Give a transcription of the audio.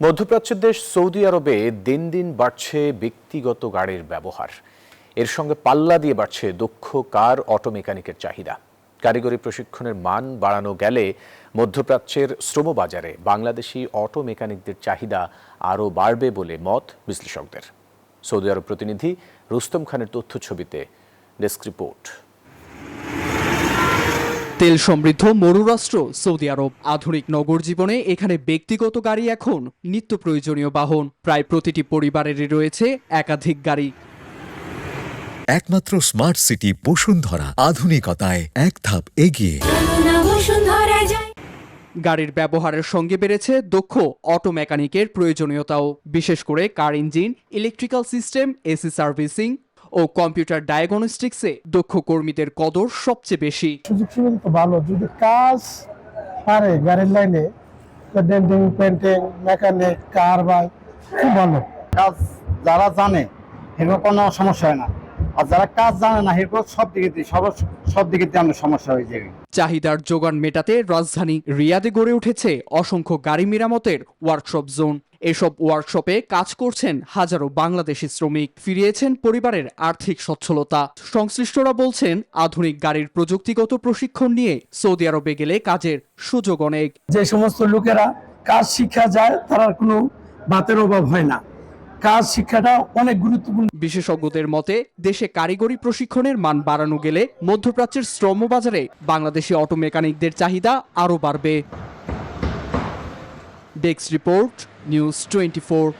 মধ্যপ্রাচ্যের দেশ সৌদি আরবে দিন দিন বাড়ছে ব্যক্তিগত গাড়ির ব্যবহার। এর সঙ্গে পাল্লা দিয়ে বাড়ছে দক্ষ কার অটো মেকানিকের চাহিদা। কারিগরি প্রশিক্ষণের মান বাড়ানো গেলে মধ্যপ্রাচ্যের শ্রমবাজারে বাংলাদেশি অটো মেকানিকদের চাহিদা আরও বাড়বে বলে মত বিশ্লেষকদের। সৌদি আরব প্রতিনিধি রুস্তম খানের তথ্যছবিতে ডেস্ক রিপোর্ট। তেল সমৃদ্ধ মরুরাষ্ট্র সৌদি আরব। আধুনিক নগর জীবনে এখানে ব্যক্তিগত গাড়ি এখন নিত্য প্রয়োজনীয় বাহন। প্রায় প্রতিটি পরিবারেরই রয়েছে একাধিক গাড়ি। একমাত্র স্মার্ট সিটি বসুন্ধরা, আধুনিকতায় এক ধাপ এগিয়ে। গাড়ির ব্যবহারের সঙ্গে বেড়েছে দক্ষ অটো মেকানিকের প্রয়োজনীয়তাও, বিশেষ করে car engine, electrical system, AC servicing ও কম্পিউটার ডায়াগনস্টিক্সে দক্ষ কর্মীদের কদর সবচেয়ে বেশি। সুযোগ সুবিধা তো ভালো, যদি কাজ পারে গাড়ির লাইনে, ডেন্টিং, পেন্টিং, মেকানিক, কার বাই খুব ভালো কাজ। যারা জানে এরকম কোনো সমস্যা হয় না, আর যারা কাজ জানে না এরকম সব দিকে আমাদের সমস্যা হয়ে যাবে। চাহিদার যোগান মেটাতে রাজধানী রিয়াদে গড়ে উঠেছে অসংখ্য গাড়ি মেরামতের ওয়ার্কশপ জোন। এসব ওয়ার্কশপে কাজ করছেন হাজারো বাংলাদেশি শ্রমিক, ফিরিয়েছেন পরিবারের আর্থিক সচ্ছলতা। সংশ্লিষ্টরা বলছেন, আধুনিক গাড়ির প্রযুক্তিগত প্রশিক্ষণ নিয়ে সৌদি আরবে গেলে কাজের সুযোগ অনেক। যে সমস্ত লোকেরা কাজ শিক্ষা যায় তার কোনো বাতের অভাব হয় না। কাজ শিক্ষাটা অনেক গুরুত্বপূর্ণ। বিশেষজ্ঞদের মতে, দেশে কারিগরি প্রশিক্ষণের মান বাড়ানো গেলে মধ্যপ্রাচ্যের শ্রমবাজারে বাংলাদেশি অটো মেকানিকদের চাহিদা আরও বাড়বে। Desk report, news 24।